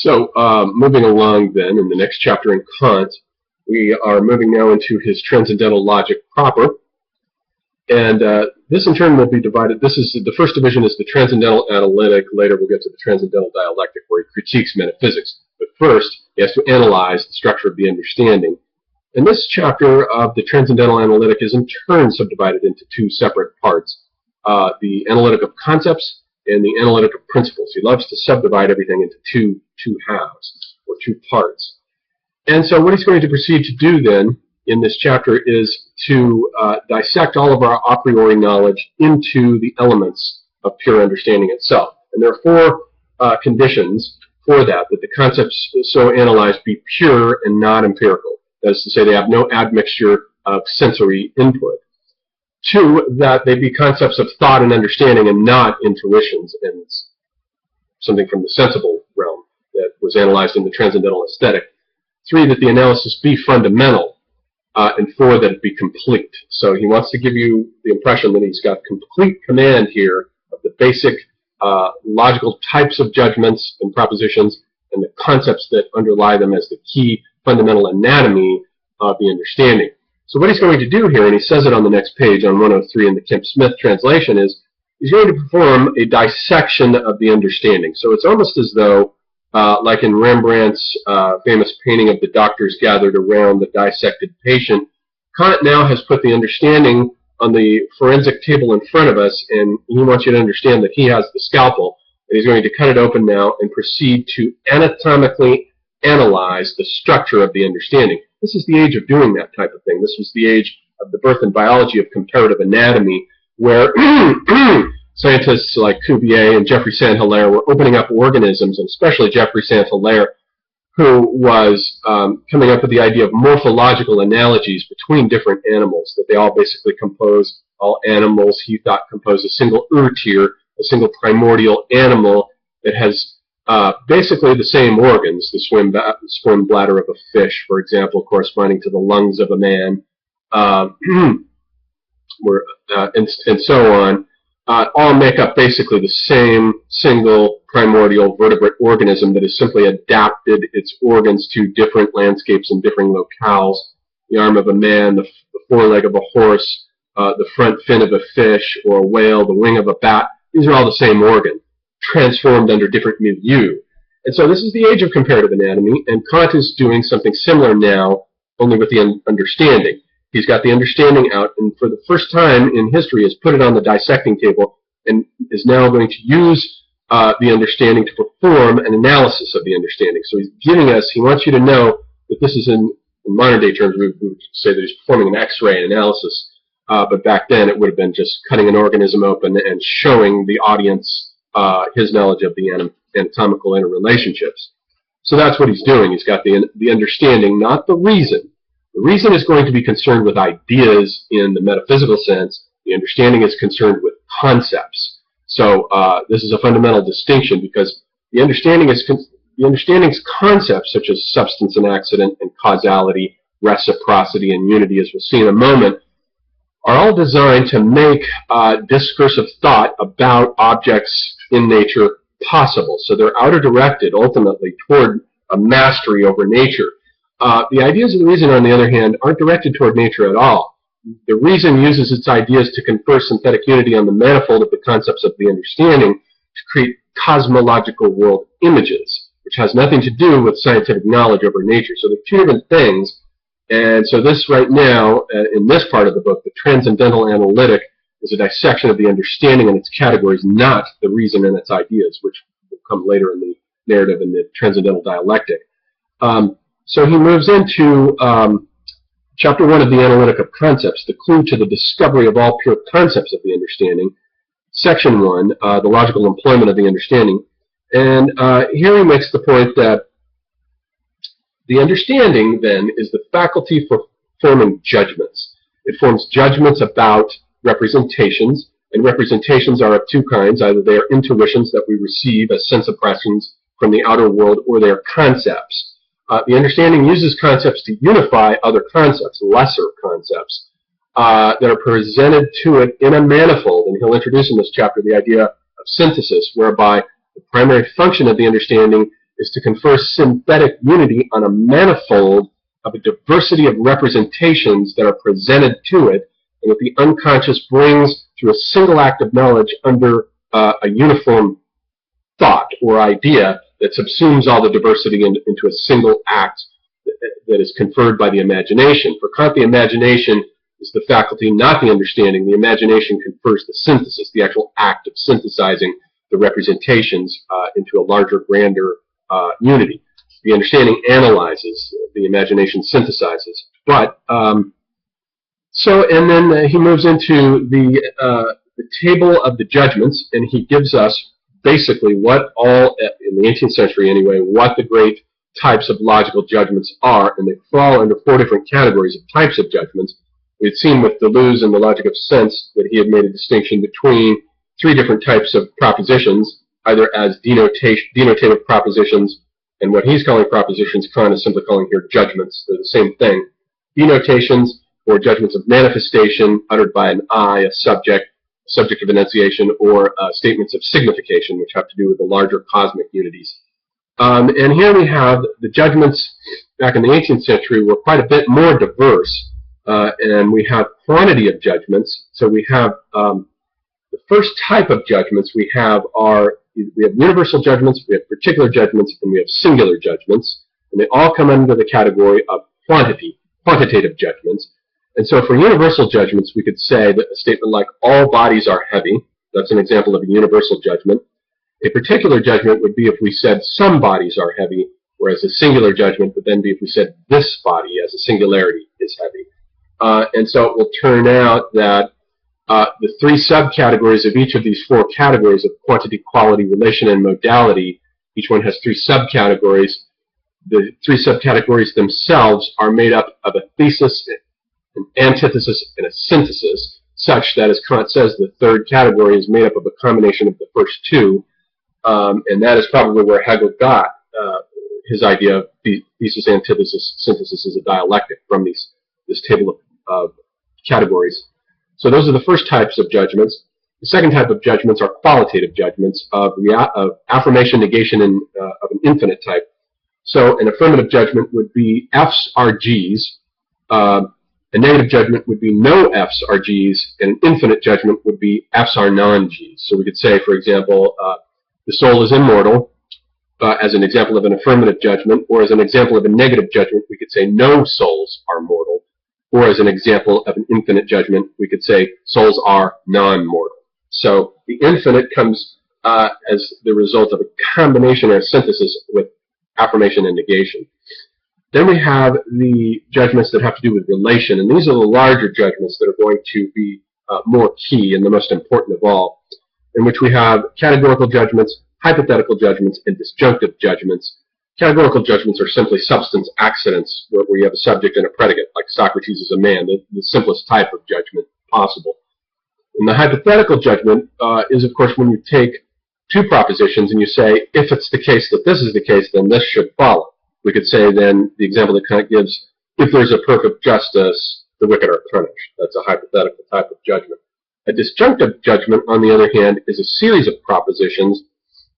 So, moving along then, in the next chapter in Kant, we are moving now into his transcendental logic proper. And this in turn will be divided. This is the first division is the transcendental analytic. Later we'll get to the transcendental dialectic, where he critiques metaphysics. But first, he has to analyze the structure of the understanding. And this chapter of the transcendental analytic is in turn subdivided into two separate parts: the analytic of concepts and the analytic of principles. He loves to subdivide everything into two halves, or two parts. And so what he's going to proceed to do then in this chapter is to dissect all of our a priori knowledge into the elements of pure understanding itself. And there are four conditions for that the concepts so analyzed be pure and not empirical. That is to say, they have no admixture of sensory input. Two, that they be concepts of thought and understanding and not intuitions and something from the sensible realm that was analyzed in the transcendental aesthetic. Three, that the analysis be fundamental. And four, that it be complete. So he wants to give you the impression that he's got complete command here of the basic logical types of judgments and propositions and the concepts that underlie them as the key fundamental anatomy of the understanding. So what he's going to do here, and he says it on the next page on 103 in the Kemp-Smith translation, is he's going to perform a dissection of the understanding. So it's almost as though, like in Rembrandt's famous painting of the doctors gathered around the dissected patient, Kant now has put the understanding on the forensic table in front of us, and he wants you to understand that he has the scalpel, and he's going to cut it open now and proceed to anatomically analyze the structure of the understanding. This is the age of doing that type of thing. This was the age of the birth and biology of comparative anatomy, where scientists like Cuvier and Geoffroy Saint-Hilaire were opening up organisms, and especially Geoffroy Saint-Hilaire, who was coming up with the idea of morphological analogies between different animals, that they all basically compose, all animals, he thought, compose a single Urtier, a single primordial animal that has basically the same organs, the swim bladder of a fish, for example, corresponding to the lungs of a man, and so on. All make up basically the same single primordial vertebrate organism that has simply adapted its organs to different landscapes and different locales. The arm of a man, the foreleg of a horse, the front fin of a fish or a whale, the wing of a bat. These are all the same organ, transformed under different milieu. And so this is the age of comparative anatomy, and Kant is doing something similar now, only with the understanding. He's got the understanding out, and for the first time in history has put it on the dissecting table and is now going to use the understanding to perform an analysis of the understanding. So he's giving us, he wants you to know that this is in modern day terms, we would say that he's performing an X-ray analysis, but back then it would have been just cutting an organism open and showing the audience his knowledge of the anatomical interrelationships. So that's what he's doing. He's got the understanding, not the reason. The reason is going to be concerned with ideas in the metaphysical sense. The understanding is concerned with concepts. So this is a fundamental distinction, because the understanding's concepts, such as substance and accident and causality, reciprocity and unity, as we'll see in a moment, are all designed to make discursive thought about objects in nature possible. So they're outer-directed, ultimately, toward a mastery over nature. The ideas of the reason, on the other hand, aren't directed toward nature at all. The reason uses its ideas to confer synthetic unity on the manifold of the concepts of the understanding to create cosmological world images, which has nothing to do with scientific knowledge over nature. So they're two different things. And so this right now, in this part of the book, the transcendental analytic, is a dissection of the understanding and its categories, not the reason and its ideas, which will come later in the narrative in the transcendental dialectic. So he moves into chapter 1 of the Analytic of Concepts, the clue to the discovery of all pure concepts of the understanding. Section 1, the logical employment of the understanding. And here he makes the point that the understanding, then, is the faculty for forming judgments. It forms judgments about representations, and representations are of two kinds. Either they are intuitions that we receive as sense impressions from the outer world, or they are concepts. The understanding uses concepts to unify other concepts, lesser concepts, that are presented to it in a manifold. And he'll introduce in this chapter the idea of synthesis, whereby the primary function of the understanding is to confer synthetic unity on a manifold of a diversity of representations that are presented to it, and that the unconscious brings through a single act of knowledge under a uniform thought or idea that subsumes all the diversity into a single act that is conferred by the imagination. For Kant, the imagination is the faculty, not the understanding. The imagination confers the synthesis, the actual act of synthesizing the representations into a larger, grander unity. The understanding analyzes, the imagination synthesizes. But and then he moves into the table of the judgments, and he gives us basically what all, in the 18th century anyway, what the great types of logical judgments are, and they fall under 4 different categories of types of judgments. We had seen with Deleuze and the logic of sense that he had made a distinction between 3 different types of propositions, either as denotative propositions, and what he's calling propositions, Kant is simply calling here judgments. They're the same thing. Denotations, or judgments of manifestation, uttered by an I, a subject of enunciation, or statements of signification, which have to do with the larger cosmic unities. And here we have the judgments back in the 18th century were quite a bit more diverse, and we have quantity of judgments. So we have the first type of judgments we have universal judgments, we have particular judgments, and we have singular judgments, and they all come under the category of quantitative judgments. And so for universal judgments, we could say that a statement like, all bodies are heavy. That's an example of a universal judgment. A particular judgment would be if we said some bodies are heavy, whereas a singular judgment would then be if we said this body as a singularity is heavy. And so it will turn out that the 3 subcategories of each of these 4 categories of quantity, quality, relation, and modality, each one has 3 subcategories. The 3 subcategories themselves are made up of a thesis, an antithesis, and a synthesis, such that, as Kant says, the 3rd category is made up of a combination of the first 2, and that is probably where Hegel got his idea of thesis, antithesis, synthesis as a dialectic from this table of categories. So those are the first types of judgments. The second type of judgments are qualitative judgments of affirmation, negation, and of an infinite type. So an affirmative judgment would be F's are G's. A negative judgment would be no F's are G's, and an infinite judgment would be F's are non-G's. So we could say, for example, the soul is immortal, as an example of an affirmative judgment, or as an example of a negative judgment, we could say no souls are mortal, or as an example of an infinite judgment, we could say souls are non-mortal. So the infinite comes as the result of a combination or a synthesis with affirmation and negation. Then we have the judgments that have to do with relation, and these are the larger judgments that are going to be more key and the most important of all, in which we have categorical judgments, hypothetical judgments, and disjunctive judgments. Categorical judgments are simply substance accidents, where you have a subject and a predicate, like Socrates is a man, the simplest type of judgment possible. And the hypothetical judgment is, of course, when you take 2 propositions and you say, if it's the case that this is the case, then this should follow. We could say then, the example that Kant gives, if there's a perfect justice, the wicked are punished. That's a hypothetical type of judgment. A disjunctive judgment, on the other hand, is a series of propositions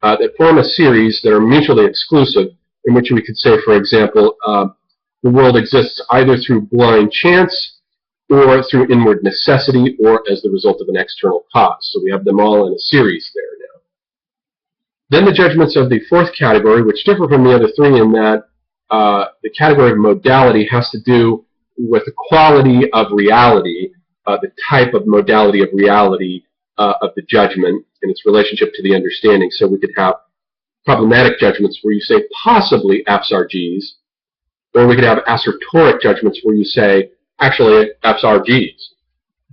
that form a series that are mutually exclusive, in which we could say, for example, the world exists either through blind chance, or through inward necessity, or as the result of an external cause. So we have them all in a series there now. Then the judgments of the 4th category, which differ from the other 3 in that the category of modality has to do with the quality of reality, the type of modality of reality of the judgment and its relationship to the understanding. So we could have problematic judgments where you say possibly F's are G's, or we could have assertoric judgments where you say actually F's are G's.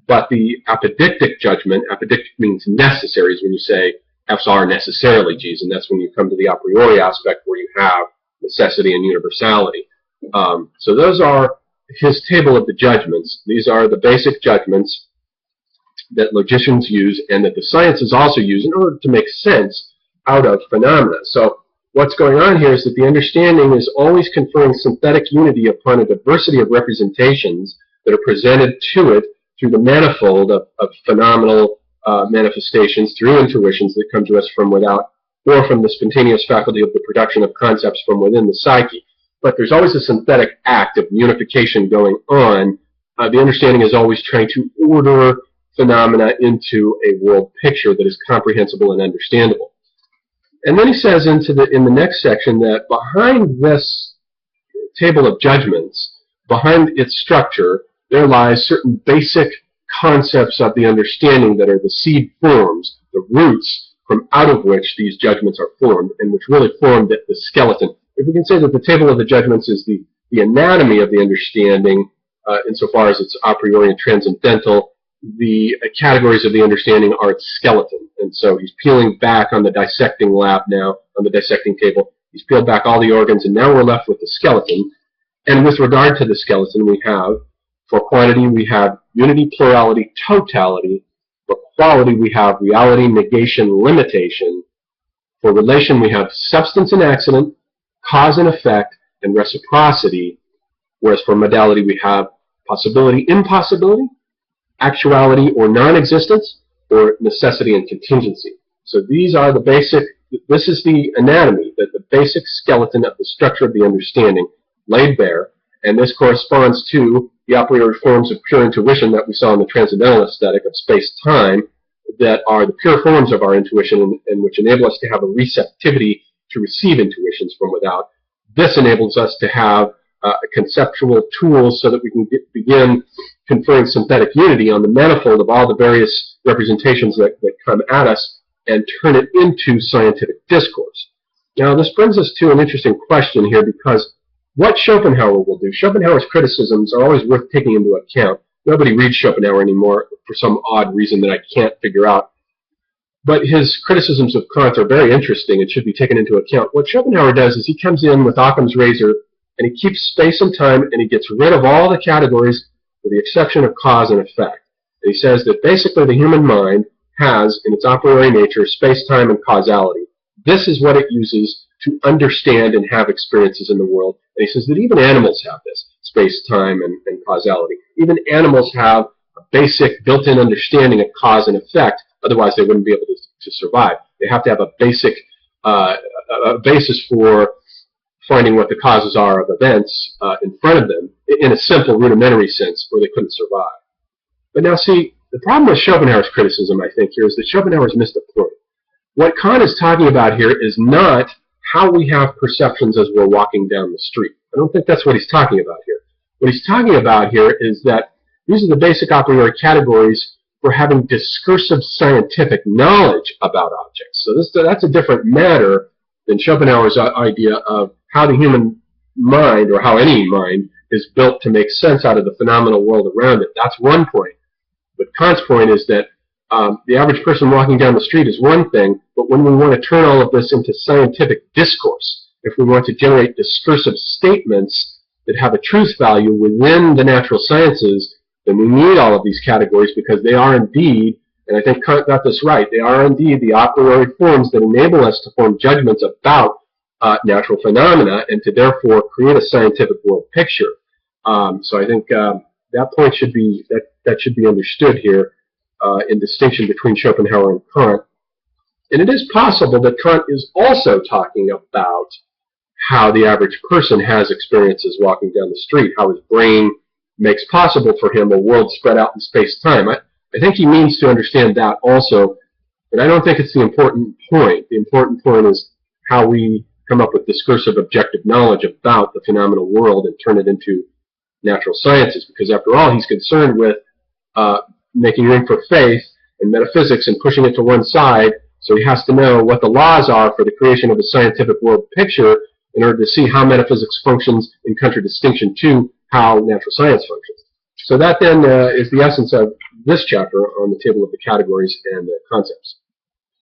But the apodictic judgment, apodictic means necessaries, when you say F's are necessarily G's, and that's when you come to the a priori aspect where you have necessity and universality. So those are his table of the judgments. These are the basic judgments that logicians use and that the sciences also use in order to make sense out of phenomena. So what's going on here is that the understanding is always conferring synthetic unity upon a diversity of representations that are presented to it through the manifold of phenomenal manifestations, through intuitions that come to us from without or from the spontaneous faculty of the production of concepts from within the psyche. But there's always a synthetic act of unification going on. The understanding is always trying to order phenomena into a world picture that is comprehensible and understandable. And then he says in the next section that behind this table of judgments, behind its structure, there lies certain basic concepts of the understanding that are the seed forms, the roots from out of which these judgments are formed, and which really form the skeleton. If we can say that the table of the judgments is the anatomy of the understanding, insofar as it's a priori and transcendental, the categories of the understanding are its skeleton. And so he's peeling back on the dissecting lab now, on the dissecting table. He's peeled back all the organs, and now we're left with the skeleton. And with regard to the skeleton, we have, for quantity, we have unity, plurality, totality. For quality, we have reality, negation, limitation. For relation, we have substance and accident, cause and effect, and reciprocity. Whereas for modality, we have possibility, impossibility, actuality or non-existence, or necessity and contingency. So these are the basic, this is the anatomy, the basic skeleton of the structure of the understanding laid bare, and this corresponds to the a priori forms of pure intuition that we saw in the transcendental aesthetic of space-time, that are the pure forms of our intuition and which enable us to have a receptivity to receive intuitions from without. This enables us to have conceptual tools so that we can begin conferring synthetic unity on the manifold of all the various representations that come at us and turn it into scientific discourse. Now, this brings us to an interesting question here, because what Schopenhauer will do, Schopenhauer's criticisms are always worth taking into account. Nobody reads Schopenhauer anymore for some odd reason that I can't figure out. But his criticisms of Kant are very interesting and should be taken into account. What Schopenhauer does is he comes in with Occam's razor and he keeps space and time and he gets rid of all the categories with the exception of cause and effect. And he says that basically the human mind has, in its a priori nature, space-time and causality. This is what it uses to understand and have experiences in the world. And he says that even animals have this, space-time and causality. Even animals have a basic built-in understanding of cause and effect, otherwise they wouldn't be able to survive. They have to have a basic a basis for finding what the causes are of events in front of them in a simple, rudimentary sense, or they couldn't survive. But now see, the problem with Schopenhauer's criticism, I think, here is that Schopenhauer's missed a point. What Kant is talking about here is not how we have perceptions as we're walking down the street. I don't think that's what he's talking about here. What he's talking about here is that these are the basic a priori categories for having discursive scientific knowledge about objects. So that's a different matter than Schopenhauer's idea of how the human mind, or how any mind, is built to make sense out of the phenomenal world around it. That's one point. But Kant's point is that the average person walking down the street is one thing, but when we want to turn all of this into scientific discourse, if we want to generate discursive statements that have a truth value within the natural sciences, then we need all of these categories, because they are indeed, and I think Kant got this right, they are indeed the a priori forms that enable us to form judgments about natural phenomena and to therefore create a scientific world picture. So I think that point should be that should be understood here in distinction between Schopenhauer and Kant. And it is possible that Kant is also talking about how the average person has experiences walking down the street, how his brain makes possible for him a world spread out in space-time. I think he means to understand that also, but I don't think it's the important point. The important point is how we come up with discursive objective knowledge about the phenomenal world and turn it into natural sciences, because after all, he's concerned with making room for faith and metaphysics and pushing it to one side, so he has to know what the laws are for the creation of a scientific world picture in order to see how metaphysics functions in contradistinction to how natural science functions. So that then is the essence of this chapter on the table of the categories and the concepts.